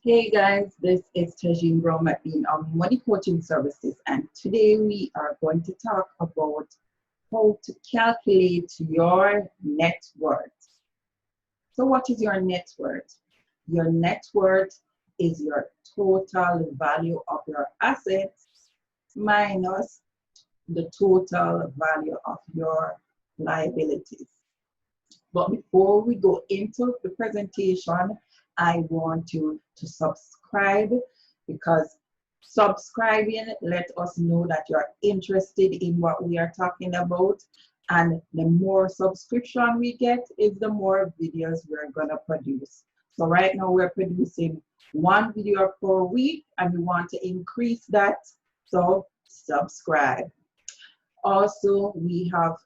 Hey guys, this is Tagene Brown-McBean of Money Coaching Services, and today we are going to talk about how to calculate your net worth. So what is your net worth? Your net worth is your total value of your assets minus the total value of your liabilities. But before we go into the presentation, I want you to subscribe, because subscribing let us know that you're interested in what we are talking about. And the more subscription we get is the more videos we're going to produce. So right now we're producing one video per week and we want to increase that. So subscribe. Also, we have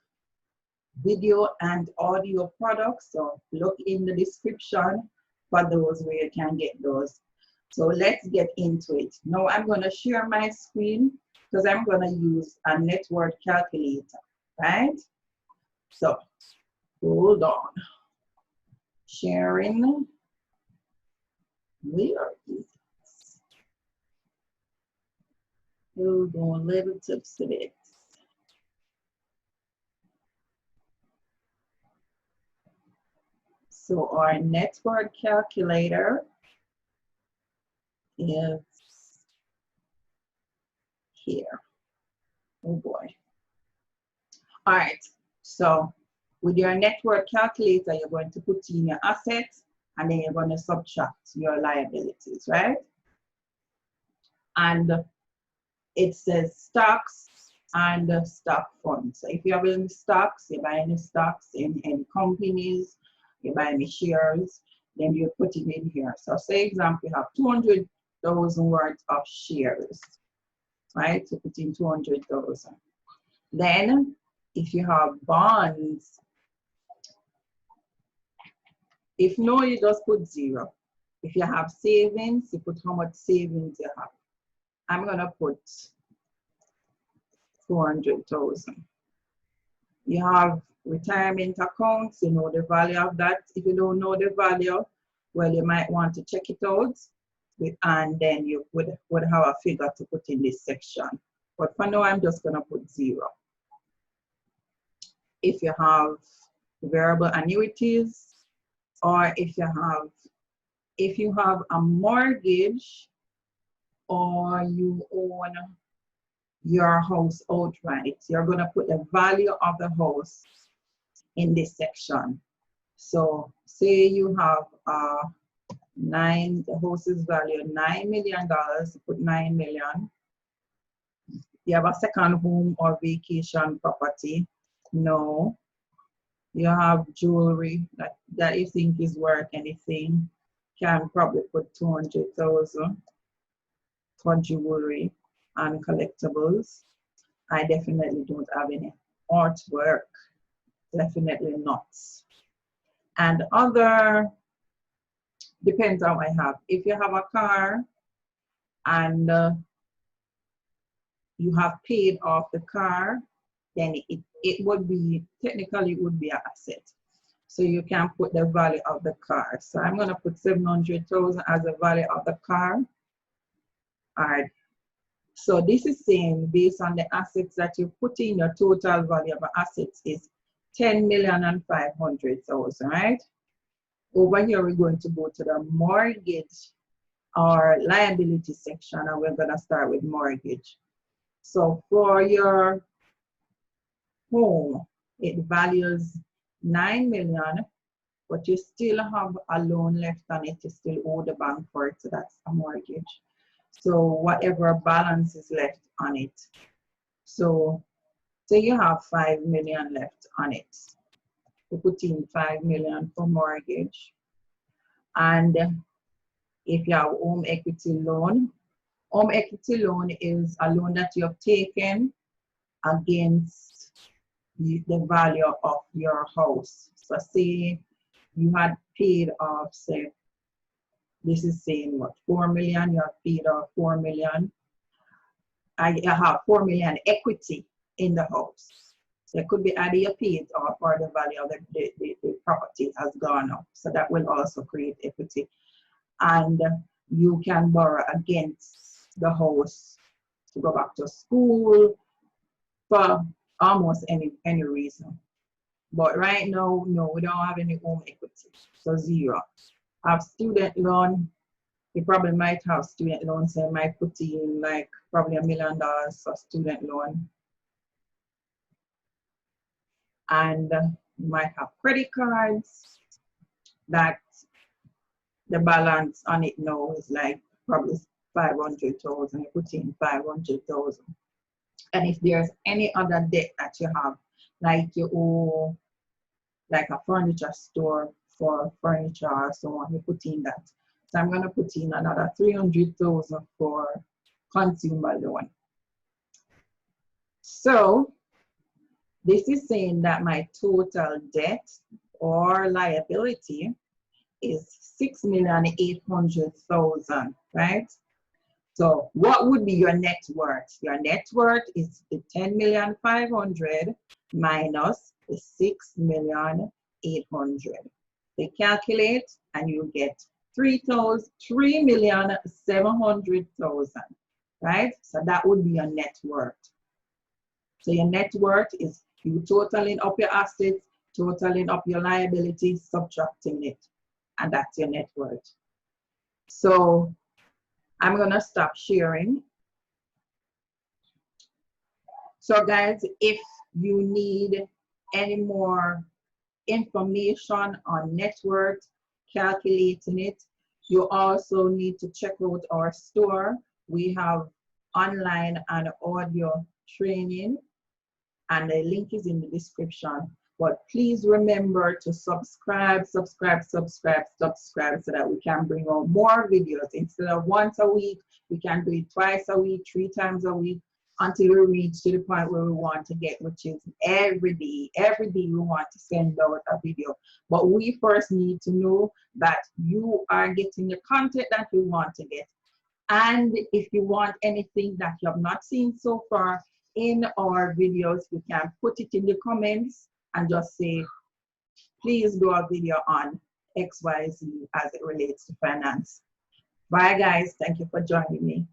video and audio products, so look in the description for those where you can get those. So let's get into it. Now I'm going to share my screen because I'm going to use a net worth calculator, right? So hold on. Sharing. Where is it? Hold on, little tips to it. So our net worth calculator is here. Oh boy. All right. So with your net worth calculator, you're going to put in your assets and then you're going to subtract your liabilities, right? And it says stocks and stock funds. So if you have any stocks, you buy any stocks in any companies, you buy any shares, then you put it in here. So say example, you have 200,000 worth of shares, right? So put in 200,000. Then if you have bonds, if no, you just put 0. If you have savings, you put how much savings you have. I'm gonna put 400,000. You have retirement accounts, you know the value of that. If you don't know the value, well, you might want to check it out, and then you would have a figure to put in this section. But for now, I'm just gonna put 0. If you have variable annuities, or if you have a mortgage, or you own your house outright, you're going to put the value of the house in this section. So say you have the house is valued $9 million, you put 9 million. You have a second home or vacation property, no. You have jewelry that you think is worth anything, can probably put 200,000 for jewelry and collectibles. I definitely don't have any artwork, definitely not. And other, depends on what I have. If you have a car and you have paid off the car, then it would be, technically it would be an asset. So you can put the value of the car. So I'm gonna put 700,000 as the value of the car. All right. So this is saying based on the assets that you put in, your total value of assets is 10,500,000, right? Over here, we're going to go to the mortgage or liability section, and we're going to start with mortgage. So for your home, it values 9 million, but you still have a loan left on it. You still owe the bank for it, so that's a mortgage. So whatever balance is left on it. So say you have 5 million left on it. You put in 5 million for mortgage. And if you have home equity loan is a loan that you have taken against the value of your house. So say you had paid off, say, this is saying what, 4 million, you have paid off 4 million. I have 4 million equity in the house. So it could be either you paid off or the value of the property has gone up. So that will also create equity. And you can borrow against the house to go back to school for almost any reason. But right now, no, we don't have any home equity, so zero. Have student loan. You probably might have student loans, so you might put in like probably $1 million for student loan. And you might have credit cards that the balance on it now is like probably 500,000. You put in 500,000. And if there's any other debt that you have, like you owe like a furniture store for furniture or so on, you put in that. So I'm going to put in another 300,000 for consumer loan. So this is saying that my total debt or liability is 6,800,000, right? So what would be your net worth? Your net worth is the 10,500,000 minus the 6,800,000. They calculate and you get 3,700,000, right? So that would be your net worth. So your net worth is you totaling up your assets, totaling up your liabilities, subtracting it, and that's your net worth. So I'm gonna stop sharing. So guys, if you need any more information on net worth, calculating it, you also need to check out our store. We have online and audio training, and the link is in the description. But please remember to subscribe so that we can bring out more videos. Instead of once a week, we can do it twice a week, 3 times a week, until we reach to the point where we want to get, which is every day. Every day we want to send out a video. But we first need to know that you are getting the content that we want to get. And if you want anything that you have not seen so far in our videos, you can put it in the comments and just say, please do a video on XYZ as it relates to finance. Bye guys, thank you for joining me.